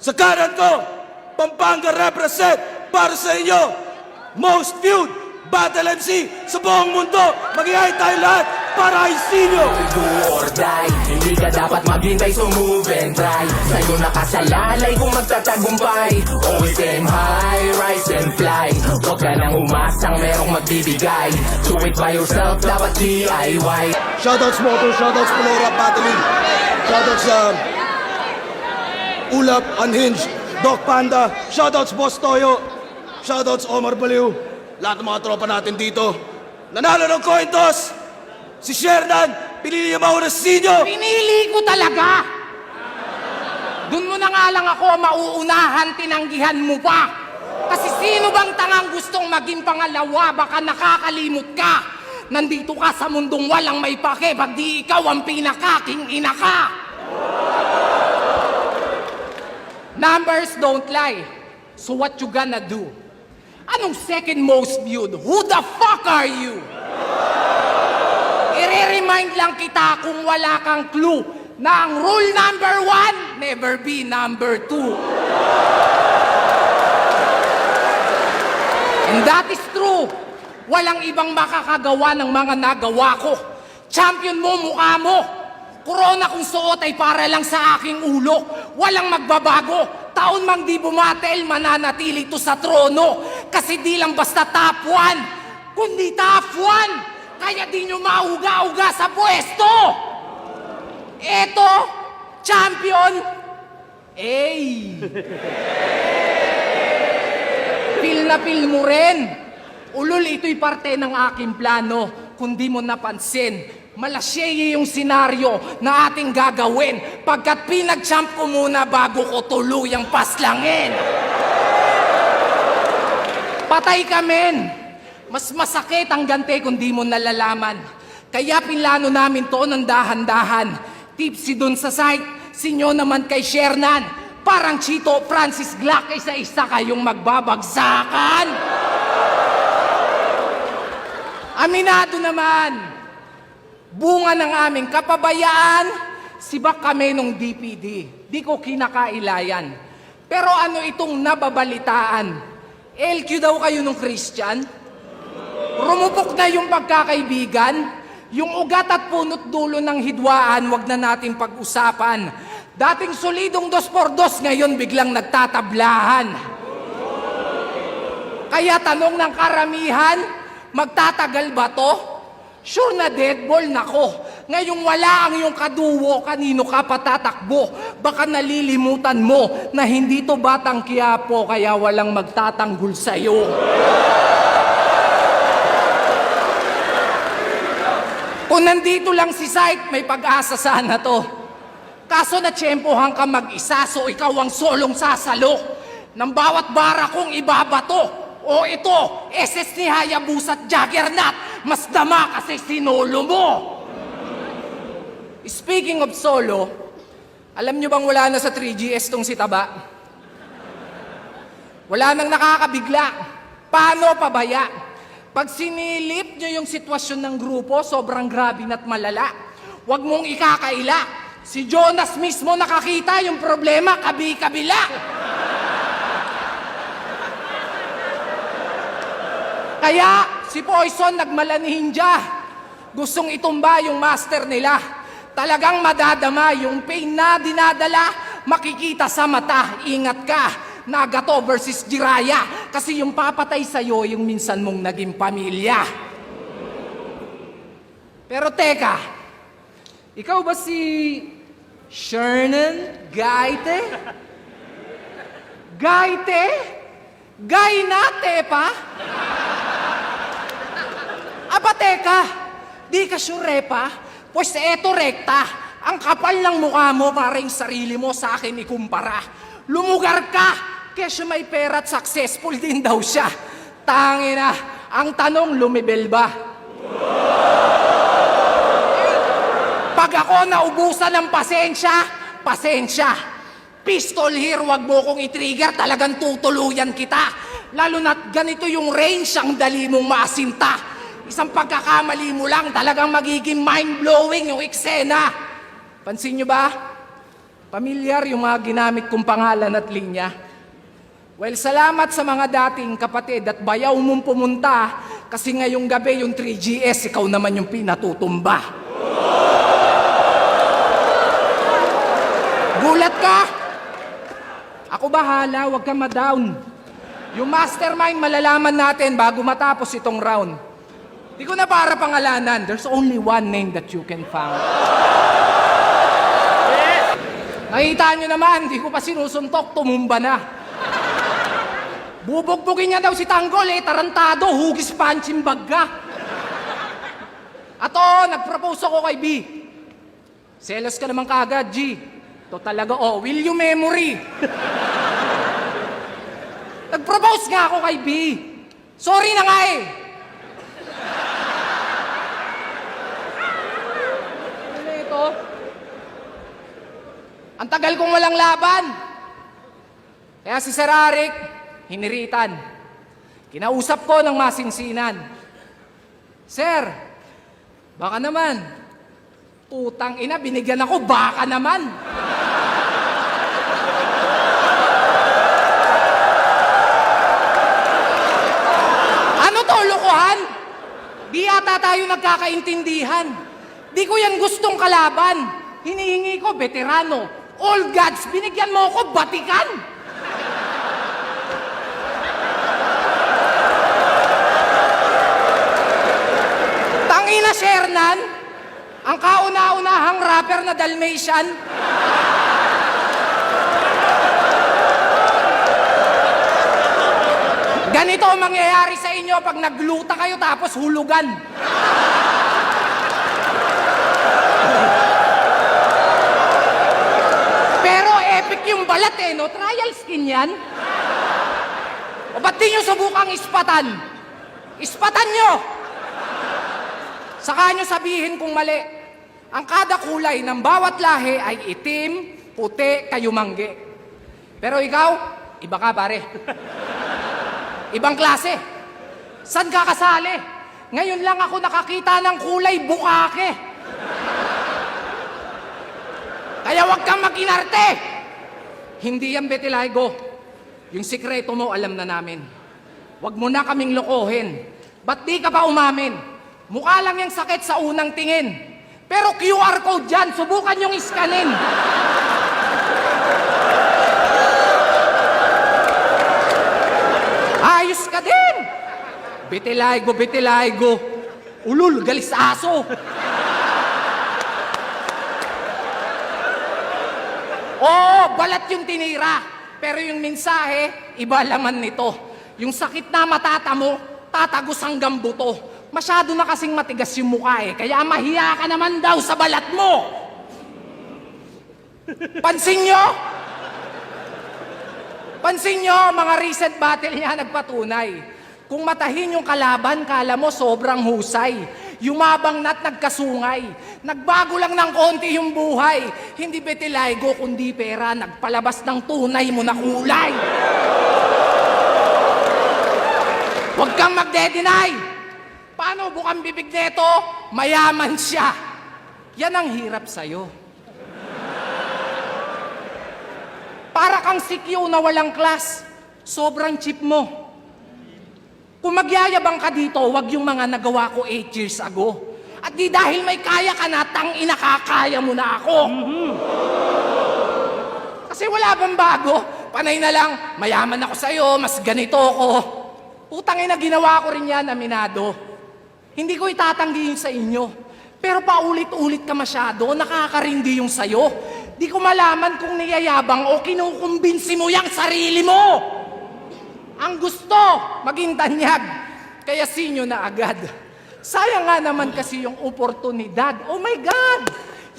Sa kanan ko, Pampanga represent para sa inyo. Most viewed Battle MC sa buong mundo. Mag-ihay tayo lahat para isinyo. Do or die, hindi ka dapat maghintay, so move and try. Sa'yo nakasalalay kung magtatagumpay. Always aim high, rise and fly. Huwag ka nang umasang merong magbibigay. Do it by yourself, dapat DIY. Shoutouts Moto, shoutouts Polora Battling, shoutouts Ulap, Unhinged, Doc Panda, shoutouts Boss Toyo, shoutouts Omar Baliw, lahat ng mga tropa natin dito. Nanalo ng coin toss, si Shernan, pinili niya mauna sa sinyo. Pinili ko talaga! Doon mo na nga lang ako mauunahan, tinanggihan mo pa. Kasi sino bang tangang gustong maging pangalawa, baka nakakalimot ka. Nandito ka sa mundong walang may pake, pag di ikaw ang pinakaking ina ka. Numbers don't lie. So what you gonna do? Anong second most viewed? Who the fuck are you? I-remind lang kita kung wala kang clue na ang rule number 1, never be number 2. And that is true. Walang ibang makakagawa ng mga nagawa ko. Champion mo, mukha mo. Corona kung suot ay para lang sa aking ulo. Walang magbabago. Taon mang di bumatel, mananatili to sa trono. Kasi di lang basta top 1, kundi top 1. Kaya di nyo mauga-uga sa pwesto. Eto, champion. Feel na feel mo rin. Ulol, ito'y parte ng aking plano. Kung di mo napansin, malasyeye yung senaryo na ating gagawin pagkat pinag-champ ko muna bago ko tuluyang paslangin. Patay ka, men. Mas masakit ang gante kung di mo nalalaman. Kaya pinlano namin to ng dahan-dahan. Tipsy dun sa site, sinyo naman kay Shernan. Parang Chito Francis Glock, isa-isa kayong magbabagsakan. Aminado naman, bunga ng aming kapabayaan, sibak kami nung DPD. Di ko kinakailayan. Pero ano itong nababalitaan? LQ daw kayo nung Christian? Rumupok na yung pagkakaibigan? Yung ugat at punot dulo ng hidwaan, wag na natin pag-usapan. Dating solidong 2x2, ngayon biglang nagtatablahan. Kaya tanong ng karamihan, magtatagal ba to? Sure na dead ball na ko. Ngayong wala ang iyong kaduwo, kanino ka patatakbo? Baka nalilimutan mo na hindi to Batang Quiapo, kaya walang magtatanggol sa'yo. Kung nandito lang si Sight, may pag-asa sana to. Kaso natsyempohan ka mag-isa, so ikaw ang solong sasalo. Nang bawat bara kong ibabato. O ito, SS ni Hayabusa at Juggernaut, mas dama kasi sinolo mo. Speaking of solo, alam nyo bang wala na sa 3GS tong si Taba? Wala nang nakakabigla. Paano pabaya? Pag sinilip nyo yung sitwasyon ng grupo, sobrang grabe na't malala. Huwag mong ikakaila. Si Jonas mismo nakakita yung problema, kabi-kabila. Kaya si Poison nagmalaninja. Gustong itumba yung master nila. Talagang madadama yung pain na dinadala. Makikita sa mata, ingat ka. Nagato versus Jiraya. Kasi yung papatay sa'yo, yung minsan mong naging pamilya. Pero teka, ikaw ba si Shernan Gaite? Gaite? Gainate pa? Aba teka, di ka sure pa? Pues eto rekta, ang kapal ng mukha mo para yung sarili mo sa akin ikumpara. Lumugar ka, kesyo may pera at successful din daw siya. Tangina, ang tanong lumibel ba? Pag ako naubusan ng pasensya, pasensya. Pistol here, wag mo kong i-trigger, talagang tutuluyan kita. Lalo na't ganito yung range, ang dali mong maasinta. Isang pagkakamali mo lang, talagang magiging mind-blowing yung eksena. Pansin nyo ba? Pamilyar yung mga ginamit kong pangalan at linya. Well, salamat sa mga dating kapatid at bayaw mong pumunta kasi ngayong gabi yung 3GS, ikaw naman yung pinatutumba. Gulat ka? Ako bahala, huwag kang ma-down. Yung mastermind malalaman natin bago matapos itong round. Di ko na para pangalanan, there's only one name that you can find. Nakita nyo naman, di ko pa sinusuntok, tumumba na. Bubugbugin niya daw si Tanggol tarantado, hugis punching bag ka. At nag-propose ako kay B. Selos ka naman kaagad, G. Ito talaga, will you memory? Nag-propose nga ako kay B. Sorry na nga Ano ito? Ang tagal kong walang laban. Kaya si Sir Arik, hiniritan. Kinausap ko ng masinsinan. Sir, baka naman. Putang ina, binigyan ako, baka naman. Ano to, lokohan? Di ata tayo nagkakaintindihan. Di ko yan gustong kalaban. Hinihingi ko, veterano. All gods, binigyan mo ako, batikan. Tangina, Shernan. Ang kauna-unahang rapper na Dalmatian. Ganito ang mangyayari sa inyo pag nagluta kayo tapos hulugan. Pero epic yung balat no? Trial skin yan. O ba't di nyo subukang ispatan? Ispatan nyo! Saka nyo sabihin kung mali. Ang kada kulay ng bawat lahi ay itim, puti, kayumanggi. Pero ikaw, iba ka pare. Ibang klase. San ka kasali? Ngayon lang ako nakakita ng kulay bukake. Kaya wag kang makinarte. Hindi yan Betilaygo. Yung sikreto mo alam na namin. Wag mo na kaming lokohin. Ba't di ka pa umamin? Mukha lang yung sakit sa unang tingin. Pero QR code dyan, subukan yung iskanin. Ayos ka din! Betilaygo, Betilaygo. Ulul, galis aso. Oo, balat yung tinira. Pero yung mensahe, iba laman nito. Yung sakit na matata mo, tatagos hanggang buto. Masyado na kasing matigas yung mukha kaya mahiya ka naman daw sa balat mo. Pansin nyo? Pansin nyo, mga recent battle niya nagpatunay. Kung matahin yung kalaban, kala mo sobrang husay. Yumabang na't nagkasungay. Nagbago lang ng konti yung buhay. Hindi Betilaygo, kundi pera. Nagpalabas ng tunay mo na kulay. Huwag kang magde-deny. Paano bukang bibig neto? Mayaman siya. Yan ang hirap sa'yo. Para kang sikyo na walang class. Sobrang cheap mo. Kung magyayabang ka dito, wag yung mga nagawa ko 8 years ago. At di dahil may kaya ka na, tangina kakaya mo na ako. Kasi wala bang bago? Panay na lang, mayaman ako sa'yo, mas ganito ako. Putangin na ginawa ko rin yan, aminado. Hindi ko itatanggi yung sa inyo. Pero paulit-ulit ka masyado, nakakarindi yung sayo. Di ko malaman kung niyayabang o kinukumbinsi mo yung sarili mo. Ang gusto, maging tanyag. Kaya sinyo na agad. Sayang nga naman kasi yung oportunidad. Oh my God!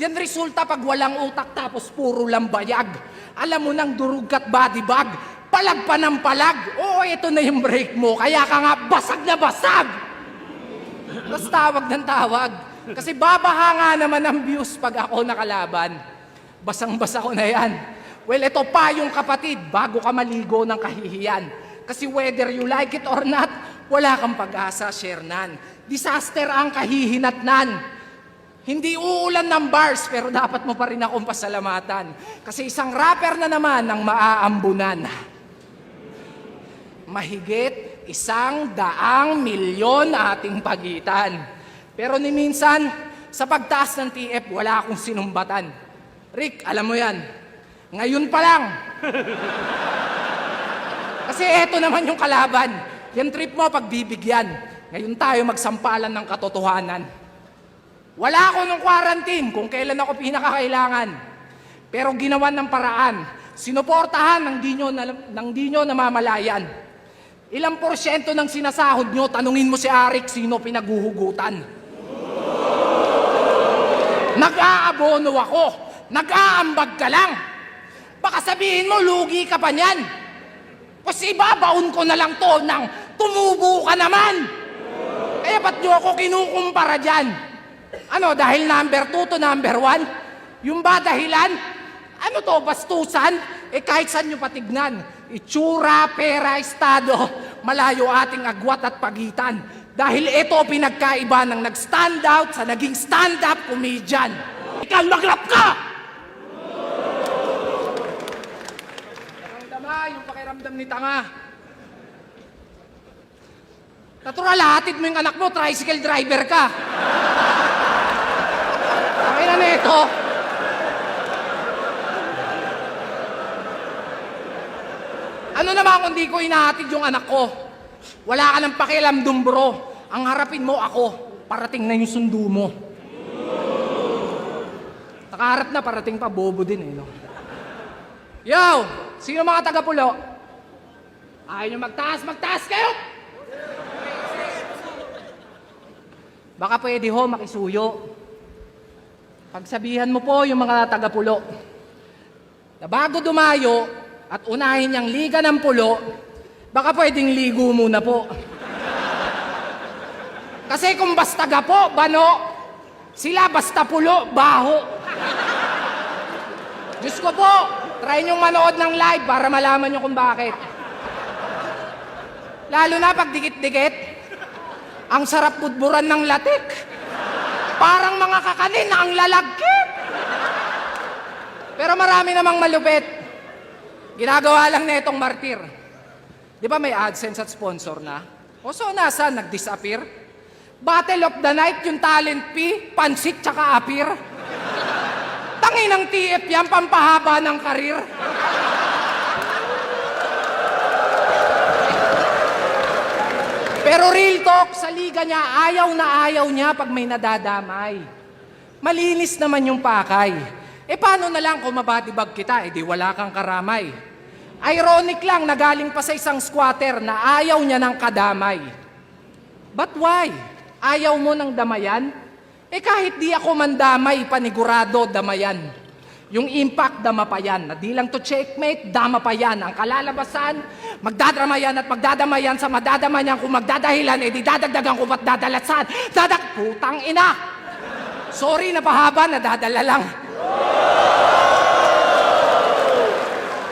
Yan resulta pag walang utak tapos puro lang bayag. Alam mo nang durug at body bag. Palag pa ng palag. Oo, ito na yung break mo. Kaya ka nga basag na basag. Tapos tawag ng tawag. Kasi babaha nga naman ang views pag ako nakalaban. Basang-basa ko na yan. Well, ito pa yung kapatid, bago ka maligo ng kahihiyan. Kasi whether you like it or not, wala kang pag-asa, Shernan. Disaster ang kahihinatnan. Hindi uulan ng bars, pero dapat mo pa rin akong pasalamatan. Kasi isang rapper na naman ang maaambunan. Mahigit 100 milyon ating pagitan. Pero ni minsan, sa pagtaas ng TF, wala akong sinumbatan. Rick, alam mo yan. Ngayon pa lang. Kasi eto naman yung kalaban. Yan trip mo pagbibigyan. Ngayon tayo magsampalan ng katotohanan. Wala ako nung quarantine kung kailan ako pinakakailangan. Pero ginawan ng paraan. Sinuportahan ng di nyo namamalayan. Ilang porsyento ng sinasahod nyo, tanungin mo si Arik sino pinaguhugutan. Nag-aabono ako. Nag-aambag ka lang. Baka sabihin mo, lugi ka pa niyan. Kasi ibabaon ko na lang to ng tumubo ka naman. Kaya ba't nyo ako kinukumpara dyan? Ano, dahil number 2 to number 1? Yung ba dahilan? Ano to, bastusan? Kahit saan nyo patignan. Itsura, pera, estado, malayo ating agwat at pagitan. Dahil ito pinagkaiba ng nag-stand out sa naging stand-up comedian. Ikaw, mag-rap ka! Pakiramdama, yung pakiramdam ni tanga. Natural, hatid mo yung anak mo, tricycle driver ka. Ay na neto. Ano naman kung di ko inahatid yung anak ko? Wala ka ng pakialam dun, bro. Ang harapin mo ako, parating na yung sundo mo. Nakaharap na, parating pa, bobo din eh, no? Yo! Sino mga taga-pulo? Ayaw nyo magtaas, magtaas kayo! Baka pwede ho, makisuyo. Pagsabihan mo po yung mga taga-pulo na bago dumayo at unahin niyang liga ng pulo, baka pwedeng ligo muna po. Kasi kung basta gapo, bano, sila basta pulo, baho. Diyos ko po, try niyong manood ng live para malaman niyo kung bakit. Lalo na pag dikit-dikit, ang sarap budburan ng latik. Parang mga kakanin na ang lalagkit. Pero marami namang malupit. Ginagawa lang na itong martir. Di ba may AdSense at sponsor na? O so nasa nag-disappear? Battle of the Night, yung talent fee, pansit tsaka appear. Tangin ng TF yan, pampahaba ng karir. Pero real talk, sa liga niya, ayaw na ayaw niya pag may nadadamay. Malinis naman yung pakay. Paano na lang kung mabadibag kita, di wala kang karamay. Ironic lang na galing pa sa isang squatter na ayaw niya ng kadamay. But why? Ayaw mo ng damayan? Kahit di ako mandamay, panigurado damayan. Yung impact, dama pa yan. Na di lang to checkmate, dama pa yan. Ang kalalabasan, magdadramayan at magdadamayan sa madadamayan. Kung magdadahilan, di dadagdagan ko ba't dadalasan. Putang ina! Sorry, napahaba, nadadala lang.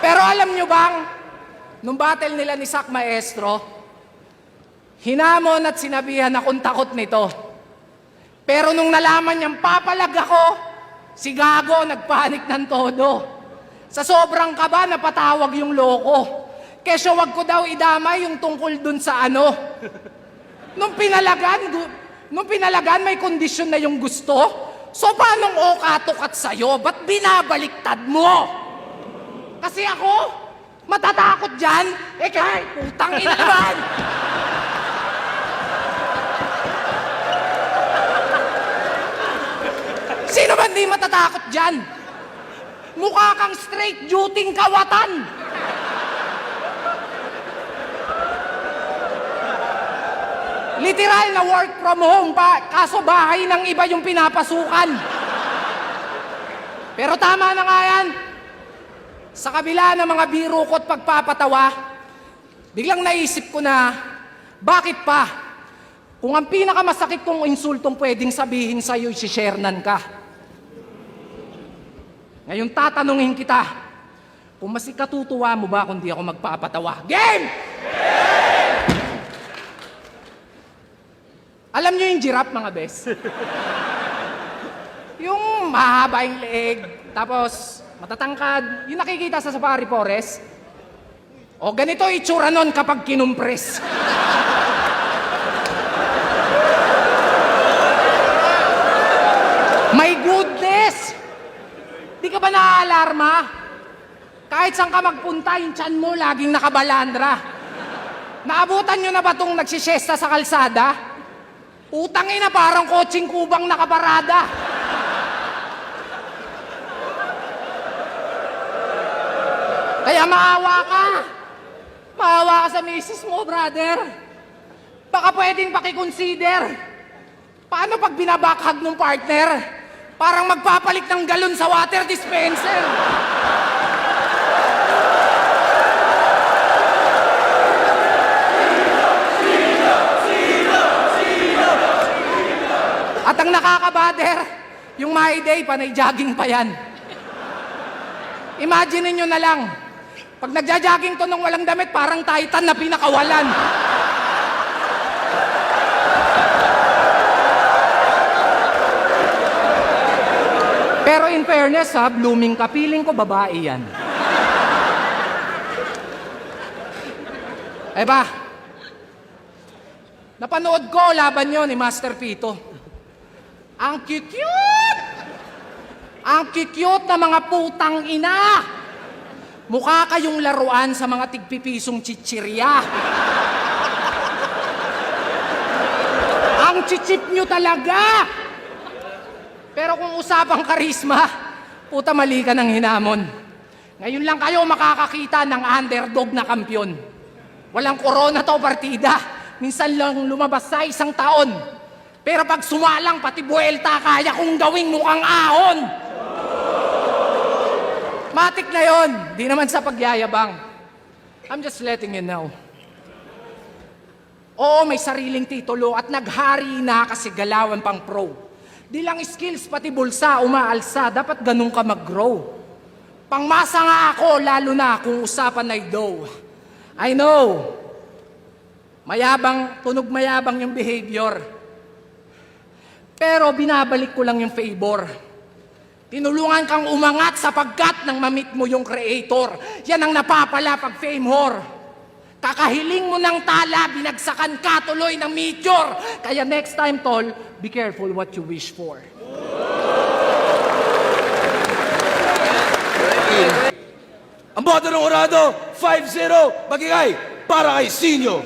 Pero alam nyo bang, nung battle nila ni Sak Maestro, hinamon at sinabihan akong takot nito. Pero nung nalaman niyang papalag ako, si Gago nagpanik ng todo. Sa sobrang kaba, napatawag yung loko. Kesyo wag ko daw idamay yung tungkol dun sa ano. Nung pinalagan, may kondisyon na yung gusto. So paanong okatukat sa'yo? Ba't binabaliktad mo? Kasi ako, matatakot dyan. Kahit putang ina naman. Sino ba di matatakot dyan? Mukha kang straight duty kawatan. Literal na work from home pa, kaso bahay ng iba yung pinapasukan. Pero tama na nga yan. Sa kabila ng mga biro ko at pagpapatawa, biglang naisip ko na, bakit pa? Kung ang pinakamasakit kong insultong pwedeng sabihin sa'yo, si Shernan ka. Ngayon tatanungin kita, kung mas ikatutuwa mo ba kung di ako magpapatawa? Game! Alam nyo yung giraffe, mga bes? Yung mahaba yung leeg, tapos matatangkad, yung nakikita sa Safari Forest. O ganito itsura nun kapag kinumpres. My goodness! Di ka ba naaalarma? Kahit saan ka magpunta, yung tiyan mo laging nakabalandra. Naabutan nyo na ba itong nagsisiyesta sa kalsada? Utangin na parang kotseng kubang nakaparada. Kaya maawa ka. Maawa ka sa misis mo, brother. Baka pwedeng pakiconsider. Paano pag binabakhag ng partner? Parang magpapalit ng galon sa water dispenser. At ang nakakabader, yung My Day, panay jogging pa yan. Imagine niyo na lang, pag nagja-jogging to nang walang damit, parang Titan na pinakawalan. Pero in fairness ha, blooming ka, feeling ko babae yan. Eh ba, napanood ko laban nyo ni Master Pito. Ang cute-cute! Ang cute-cute na mga putang ina! Mukha kayong laruan sa mga tigpipisong chichirya. Ang chichip nyo talaga! Pero kung usapang karisma, puta mali ka ng hinamon. Ngayon lang kayo makakakita ng underdog na kampyon. Walang corona to partida. Minsan lang lumabas sa isang taon. Pero pag sumalang pati buwelta, kaya kong gawing mukhang ahon. Matik na yon, di naman sa pagyayabang. I'm just letting you know. Oo, may sariling titulo at naghari na kasi galawan pang pro. Di lang skills, pati bulsa, umaalsa. Dapat ganun ka mag-grow. Pangmasa nga ako, lalo na kung usapan ay dough. I know, mayabang, tunog mayabang yung behavior. Pero binabalik ko lang yung favor. Tinulungan kang umangat sapagkat nang mamit mo yung creator. Yan ang napapala pag fame whore. Kakahiling mo ng tala, binagsakan ka tuloy ng meteor. Kaya next time, tol, be careful what you wish for. Ang boto ng Orado, 5-0, magigay para kay Sinyo.